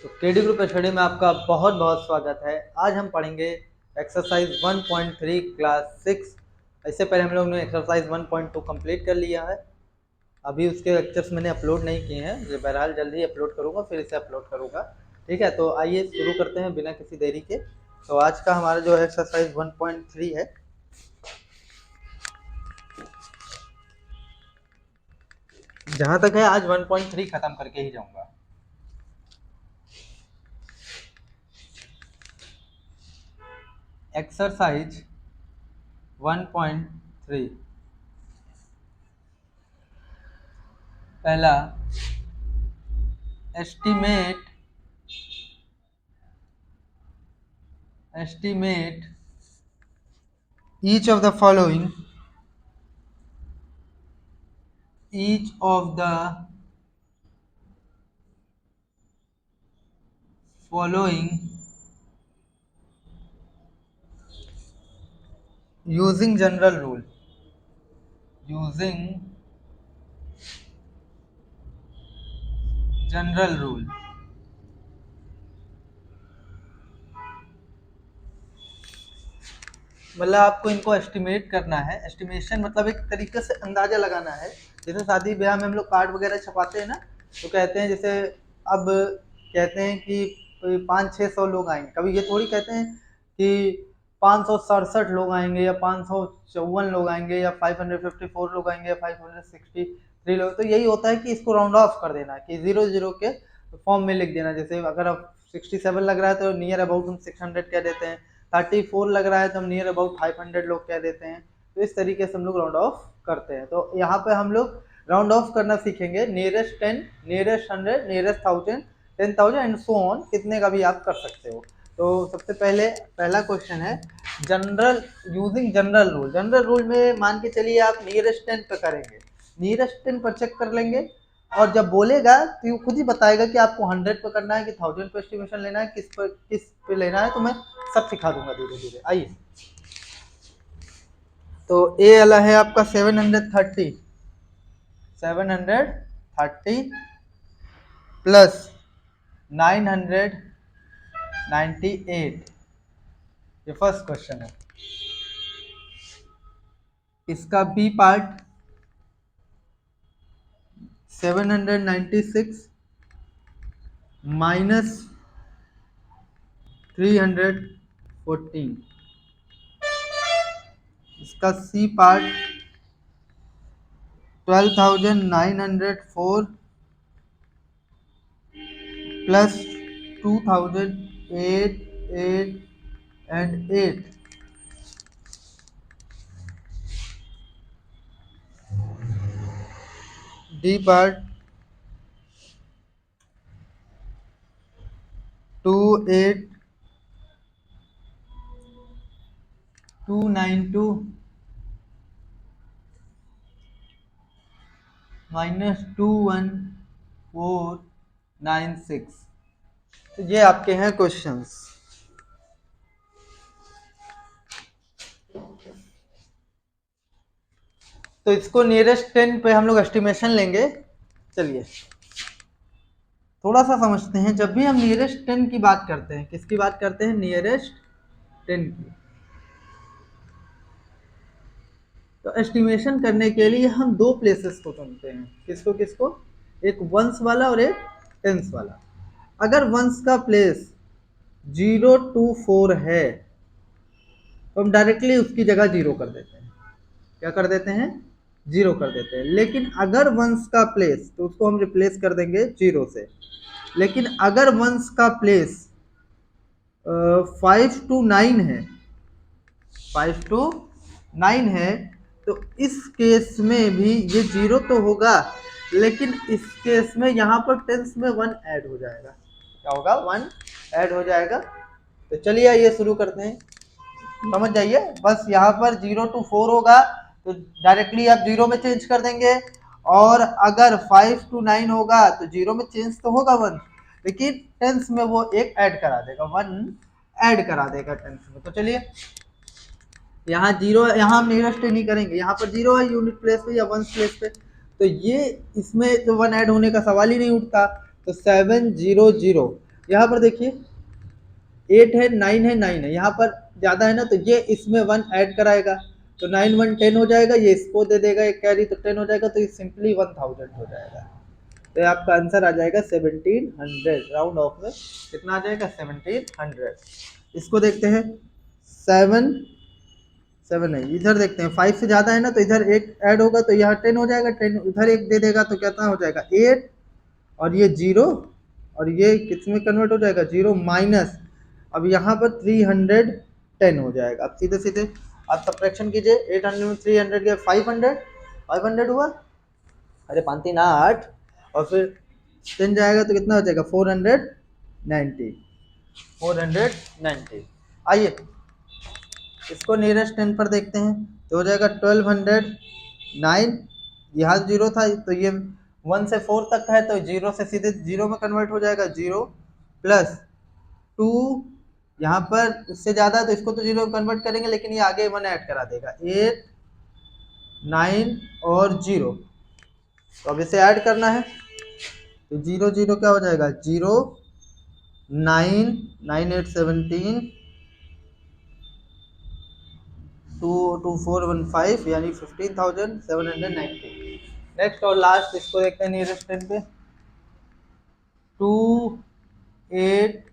तो KD group study में आपका बहुत बहुत स्वागत है। आज हम पढ़ेंगे एक्सरसाइज 1.3 क्लास 6। इससे पहले हम लोग ने एक्सरसाइज 1.2 कंप्लीट कर लिया है। अभी उसके लेक्चर्स मैंने अपलोड नहीं किए हैं, ये बहरहाल जल्दी अपलोड करूँगा, फिर इसे अपलोड करूँगा। ठीक है, तो आइए शुरू करते हैं बिना किसी देरी के। तो आज का हमारा जो एक्सरसाइज 1.3 है, जहाँ तक है आज 1.3 खत्म करके ही जाऊँगा। एक्सरसाइज 1.3 पहला, estimate each of the following using general rule मतलब आपको इनको एस्टिमेट करना है। एस्टिमेशन मतलब एक तरीके से अंदाजा लगाना है। जैसे शादी ब्याह में हम लोग कार्ड वगैरह छपाते हैं ना, तो कहते हैं जैसे अब कहते हैं कि 500-600 लोग आएंगे। कभी ये थोड़ी कहते हैं कि 567 लोग आएंगे या 554 लोग आएंगे या 554 लोग आएंगे या 563 लोग। तो यही होता है कि इसको राउंड ऑफ कर देना, कि 00 के फॉर्म में लिख देना। जैसे अगर अब 67 लग रहा है तो नियर अबाउट हम 600 कह देते हैं, 34 लग रहा है तो हम नियर अबाउट 500 लोग कह देते हैं। तो इस तरीके से हम लोग राउंड ऑफ करते हैं। तो यहाँ पे हम लोग राउंड ऑफ करना सीखेंगे। Nearest 10, nearest 100, nearest 1000, 10,000 and so on, कितने का भी आप कर सकते हो। तो सबसे पहले पहला क्वेश्चन है general, using general rule. General rule में मान के चलिए आप नियरेस्ट 10 पे करेंगे, नियरेस्ट 10 पर चेक कर लेंगे, और जब बोलेगा तो ये खुद ही बताएगा कि आपको 100 पे करना है कि 1000 पे एस्टिमेशन लेना है, किस पे लेना है। तो मैं सब सिखा दूंगा धीरे धीरे। आइए, तो ए वाला है आपका 730 प्लस 998, ये फर्स्ट क्वेश्चन है। इसका बी पार्ट 796 माइनस 314। इसका C part 12,904 plus 2,008, 8 and 8। D part 28,292 minus 21496। तो ये आपके हैं क्वेश्चंस। तो इसको नियरेस्ट 10 पे हम लोग एस्टिमेशन लेंगे। चलिए थोड़ा सा समझते हैं। जब भी हम नियरेस्ट 10 की बात करते हैं, किसकी बात करते हैं? नियरेस्ट 10 की। तो एस्टिमेशन करने के लिए हम दो प्लेसेस को चुनते हैं। किसको किसको? एक वंस वाला और एक टेंस वाला। अगर वंस का प्लेस 0 to 4 है तो हम डायरेक्टली उसकी जगह 0 कर देते हैं। क्या कर देते हैं? 0 कर देते हैं। लेकिन अगर वंस का प्लेस, तो उसको हम रिप्लेस कर देंगे 0 से। लेकिन अगर वंस का प्लेस 5 to 9 है, 5 to 9 है, तो इस केस में भी ये 0 तो होगा, लेकिन इस केस में यहाँ पर टेंस में 1 ऐड हो जाएगा। क्या होगा? 1 ऐड हो जाएगा। तो चलिए ये शुरू करते हैं, समझ जाइए। बस यहाँ पर 0 to 4 होगा तो डायरेक्टली आप 0 में चेंज कर देंगे, और अगर 5 to 9 होगा तो 0 में चेंज तो होगा 1, लेकिन टेंस में वो एक ऐड करा देगा, 1 ऐड करा देगा टेंस में। तो चलिए यहाँ 0, यहाँ हम नियरेस्ट नहीं करेंगे, यहाँ पर 0 है यूनिट प्लेस पे या वंस प्लेस पे, तो ये इसमें तो 1 ऐड होने का सवाल ही नहीं उठता। तो 700 यहाँ पर देखिए 8 है, 9 है, 9 है, यहाँ पर ज़्यादा है ना, तो ये इसमें 1 ऐड कराएगा, तो 9 1 10 हो जाएगा, ये इसको दे देगा एक कैरी, तो 10 हो जाएगा, तो ये सिंपली 1000 हो जाएगा। तो ये आपका आंसर आ जाएगा 1700, राउंड ऑफ में कितना आ जाएगा 1700। इसको देखते हैं 7 7 है, इधर देखते हैं 5 से ज़्यादा है ना, तो इधर एक ऐड होगा, तो यहाँ 10 हो जाएगा, 10 उधर एक दे देगा, तो कितना हो जाएगा 8, और ये 0, और ये किस में कन्वर्ट हो जाएगा 0 माइनस, अब यहाँ पर 310 हो जाएगा। अब सीधे सीधे आप सब्ट्रैक्शन कीजिए, 800 में 300 गया 500, 500 हुआ, अरे 5 3 8, और फिर 10 जाएगा तो कितना हो जाएगा 490, 490। आइए इसको नियरेस्ट 10 पर देखते हैं, तो हो जाएगा 1209, यहाँ 0 था, तो ये 1 से 4 तक है, तो 0 से सीधे 0 में कन्वर्ट हो जाएगा, 0 प्लस 2, यहाँ पर उससे ज़्यादा है तो इसको तो 0 में कन्वर्ट करेंगे, लेकिन ये आगे 1 ऐड करा देगा, 8 9 और 0, तो अब इसे ऐड करना है, तो 0 0 क्या हो जाएगा 0 9 9 8 17 2 2 4 1 5, यानी 15,790। नेक्स्ट और लास्ट इसको देखते हैं नियरेस्ट 10 पे, 2 8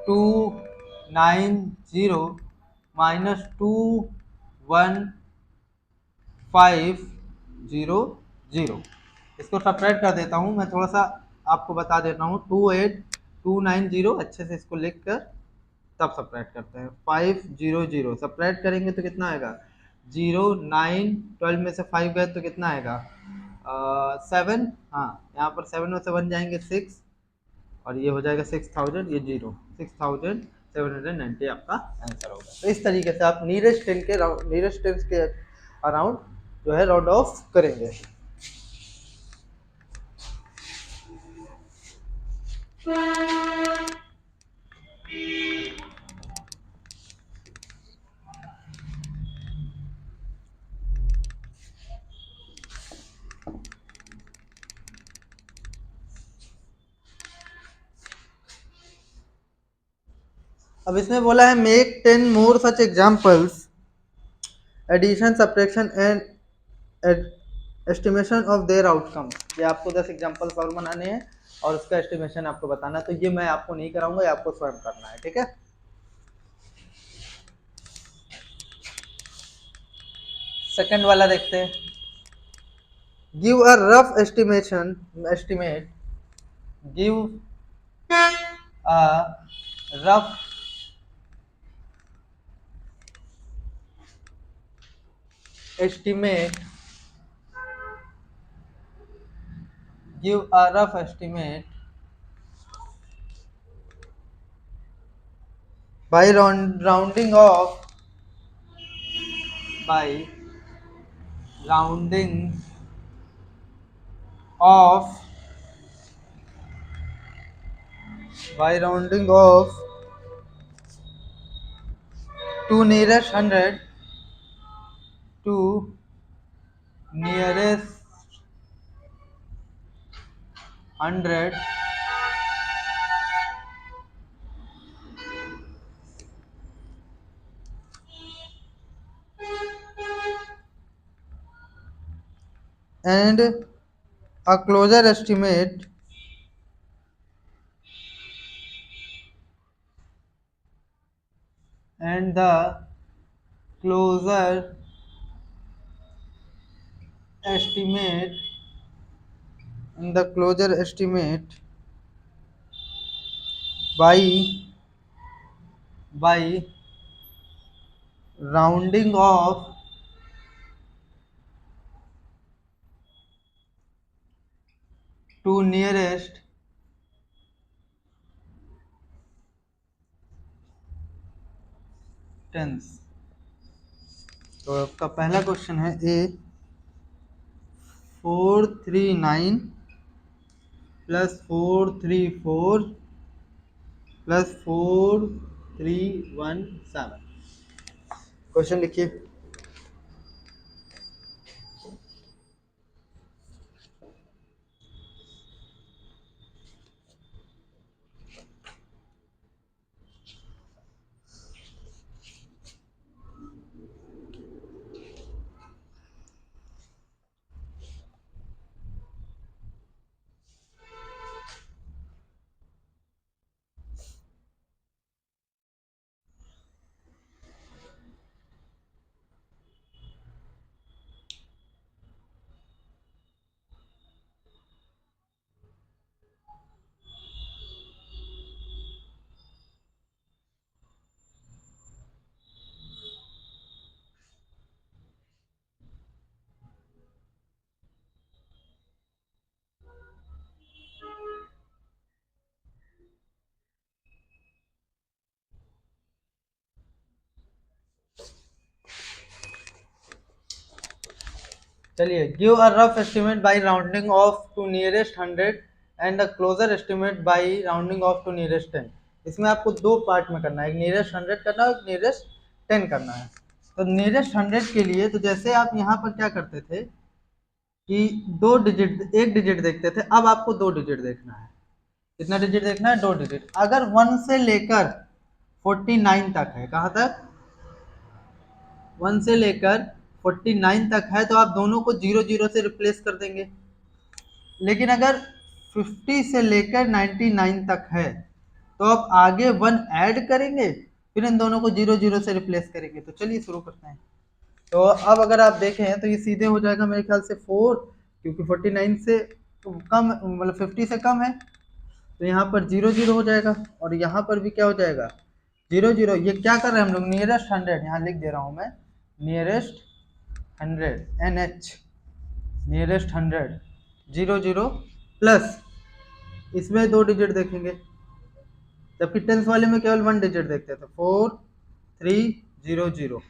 2 9 0 माइनस 2 1 5 0 0। इसको सब्ट्रैक्ट कर देता हूँ मैं, थोड़ा सा आपको बता देता हूँ, 2 8 2 9 0, अच्छे से इसको लिख कर तब सब्ट्रैक्ट करते हैं, 5 0 0 सब्ट्रैक्ट करेंगे तो कितना आएगा 0 9, 12 में से 5 गए तो कितना आएगा 7, हाँ यहाँ पर 7 में से 1 जाएंगे 6, और ये हो जाएगा 6000, ये 0, 6790 आपका आंसर होगा। तो इस तरीके से आप नीयरेस्ट 10 के अराउंड जो है राउंड ऑफ करेंगे। अब इसमें बोला है make 10 more such examples, addition subtraction and estimation of their outcome. ये आपको 10 एग्जांपल्स और बनाने हैं और उसका एस्टिमेशन आपको बताना है, तो ये मैं आपको नहीं कराऊंगा, ये आपको स्वयं करना है, ठीक है। सेकंड वाला देखते हैं, give a rough estimate, give a rough estimate, give a rough estimate by rounding off, by rounding off, by rounding off to nearest 100, to nearest 100, and a closer estimate, and the closer estimate, and the closer estimate by rounding off to nearest tens. तो आपका पहला question है ए 439 plus 434 plus 4317, question लिखिए। चलिए, give a rough estimate by rounding off to nearest 100 and a closer estimate by rounding off to nearest 10। इसमें आपको दो part में करना है, एक नियरेस्ट 100 करना है और एक नियरेस्ट 10 करना है। तो नियरेस्ट 100 के लिए तो जैसे आप यहाँ पर क्या करते थे कि दो डिजिट, एक डिजिट देखते थे, अब आपको दो डिजिट देखना है। कितना डिजिट देखना है? दो डिजिट। अगर 1 से लेकर 49 तक है, कहाँ तक? 1 से लेकर 49 तक है, तो आप दोनों को 0 0 से रिप्लेस कर देंगे। लेकिन अगर 50 से लेकर 99 तक है, तो आप आगे 1 ऐड करेंगे, फिर इन दोनों को 0 0 से रिप्लेस करेंगे। तो चलिए शुरू करते हैं। तो अब अगर आप देखें तो ये सीधे हो जाएगा मेरे ख्याल से 4, क्योंकि 49 से कम, मतलब 50 से कम है, तो यहाँ पर 0 0 हो जाएगा, और यहाँ पर भी क्या हो जाएगा? 0 0। ये क्या कर रहे हैं हम लोग? नियरेस्ट 100, यहाँ लिख दे रहा हूँ मैं, नियरेस्ट 100 NH, नियरेस्ट 100 0 0 प्लस इसमें दो डिजिट देखेंगे, जबकि टेंस वाले में केवल 1 डिजिट देखते थे, 4 3 0 0।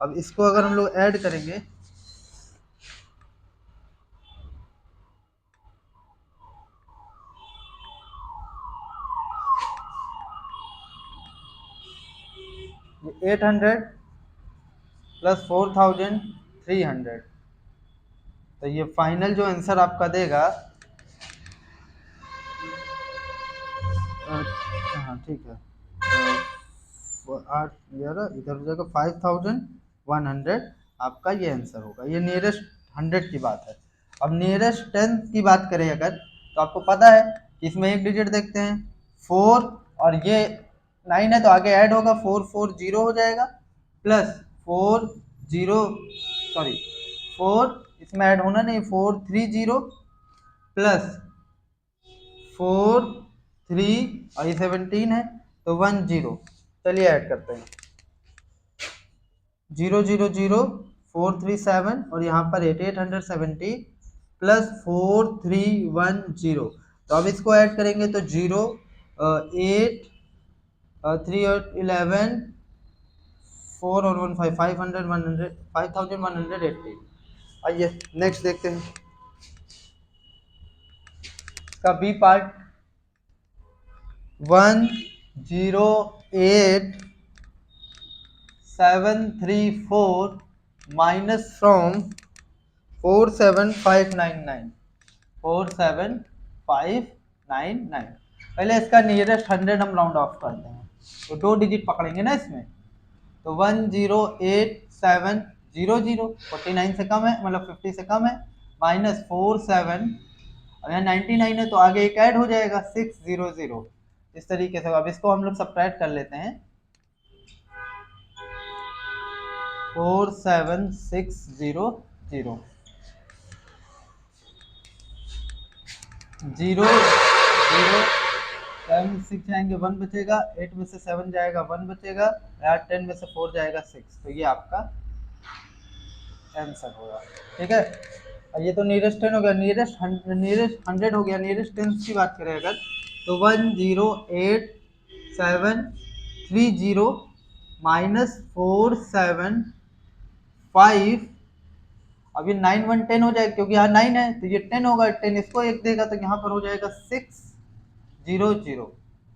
अब इसको अगर हम लोग ऐड करेंगे, ये 800 प्लस 4300, तो ये फाइनल जो आंसर आपका देगा, हाँ ठीक है, 8 11 इधर हो जाएगा, 5100 आपका ये आंसर होगा। ये नियरेस्ट 100 की बात है। अब नियरेस्ट 10 की बात करें अगर, तो आपको पता है कि इसमें एक डिजिट देखते हैं 4, और ये 9 है, तो आगे ऐड होगा 440 हो जाएगा, प्लस 40, सॉरी 4 इसमें ऐड होना नहीं, 430 प्लस 43 और ये 17 है, तो 10। चलिए ऐड करते हैं, 0 0 0 437 और यहाँ पर 870 प्लस 4310। तो अब इसको ऐड करेंगे तो 0 8 3 और 11 4 और 1 5 500 5180। आइए नेक्स्ट देखते हैं इसका बी पार्ट। 108,734 minus from 47599, 47599। पहले इसका नियरेस्ट 100 हम राउंड ऑफ करते हैं, तो दो डिजिट पकड़ेंगे ना इसमें, तो 108,700, 49 से कम है, मतलब 50 से कम है, माइनस 47, और यहाँ 99 है, तो आगे एक ऐड हो जाएगा 600। इस तरीके से अब इसको हम लोग सब्ट्रैक्ट कर लेते हैं, 47600, 0 0 7 6 जाएंगे, 1 बचेगा, 8 में से 7 जाएगा, 1 बचेगा, यार 10 में से 4 जाएगा 6, तो ये आपका आंसर होगा। ठीक है, और ये तो नियरेस्ट 10 हो गया, नियरेस्ट 100 हो गया। नियरेस्ट 10 की बात करें अगर, तो 108,730 माइनस 475, अब ये 9 1 10 हो जाएगा, क्योंकि यहाँ 9 है तो ये 10 होगा, 10 इसको एक देगा, तो यहाँ पर हो जाएगा 600।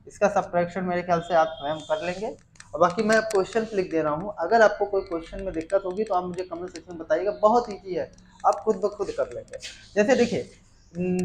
इसका सब्ट्रैक्शन मेरे ख्याल से आप स्वयं कर लेंगे, और बाकी मैं क्वेश्चन लिख दे रहा हूँ। अगर आपको कोई क्वेश्चन में दिक्कत होगी तो आप मुझे कमेंट सेक्शन में बताइएगा, बहुत ईजी है, आप खुद ब खुद कर लेंगे। जैसे देखिए,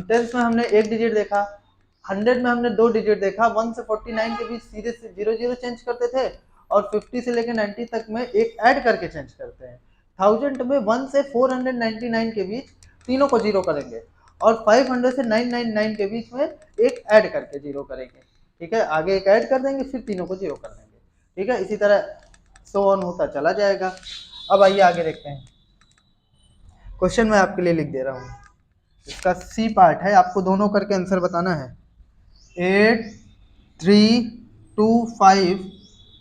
10 में हमने एक डिजिट देखा, 100 में हमने दो डिजिट देखा, 1 से 49 के बीच सीधे से 0 0 चेंज करते थे, और 50 से लेकर 90 तक में एक ऐड करके चेंज करते हैं। 1000 में 1 से 499 के बीच तीनों को 0 करेंगे, और 500 से 999 के बीच में एक ऐड करके 0 करेंगे। ठीक है, आगे एक ऐड कर देंगे, फिर तीनों को 0 कर देंगे। ठीक है, इसी तरह सो ऑन होता चला जाएगा। अब आइए आगे देखते हैं, क्वेश्चन मैं आपके लिए लिख दे रहा हूँ, इसका सी पार्ट है, आपको दोनों करके आंसर बताना है। 8325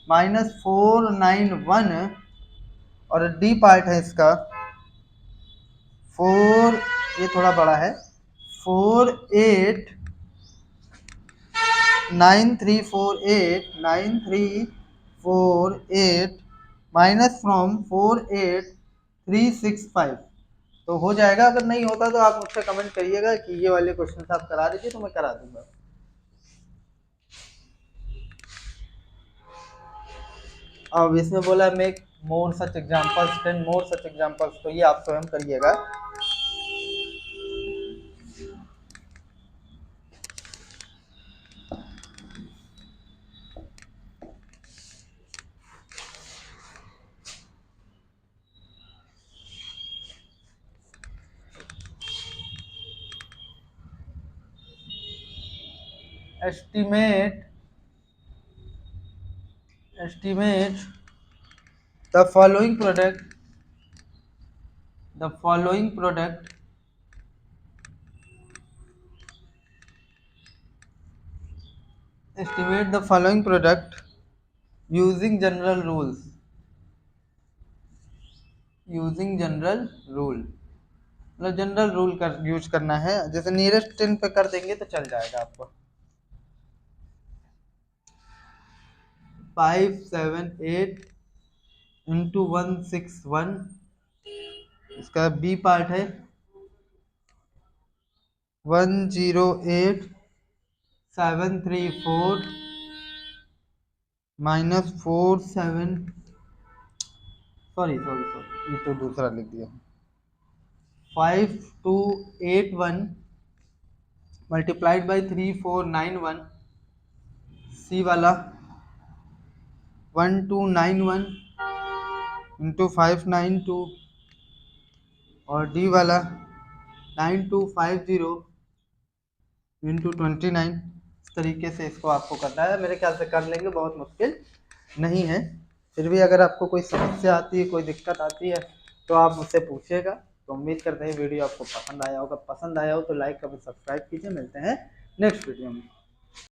माइनस 491, और डी पार्ट है इसका 4, ये थोड़ा बड़ा है, 9348 माइनस फ्रॉम 48365। तो हो जाएगा, अगर नहीं होता तो आप मुझसे कमेंट करिएगा कि ये वाले क्वेश्चन आप करा दीजिए, तो मैं करा दूंगा। अब इसमें बोला make more such examples, 10 more such examples, तो ये आप स्वयं करिएगा। estimate estimate the following product, the following product estimate the following product using general rules, using general rule, मतलब जनरल रूल कर यूज करना है। जैसे नियरेस्ट 10 पे कर देंगे तो चल जाएगा आपको। 578 इंटू 161, इसका बी पार्ट है 108,734 माइनस 47, सॉरी सॉरी सॉरी, ये तो दूसरा लिख दिया। 5281 मल्टीप्लाइड बाई 3491, सी वाला 1291 इंटू 592, और डी वाला 9250 इंटू 29। इस तरीके से इसको आपको करना है। मेरे ख्याल से कर लेंगे, बहुत मुश्किल नहीं है। फिर भी अगर आपको कोई समस्या आती है, कोई दिक्कत आती है, तो आप मुझसे पूछिएगा। तो उम्मीद करते हैं वीडियो आपको पसंद आया होगा। पसंद आया हो तो लाइक कमेंट सब्सक्राइब कीजिए। मिलते हैं नेक्स्ट वीडियो में।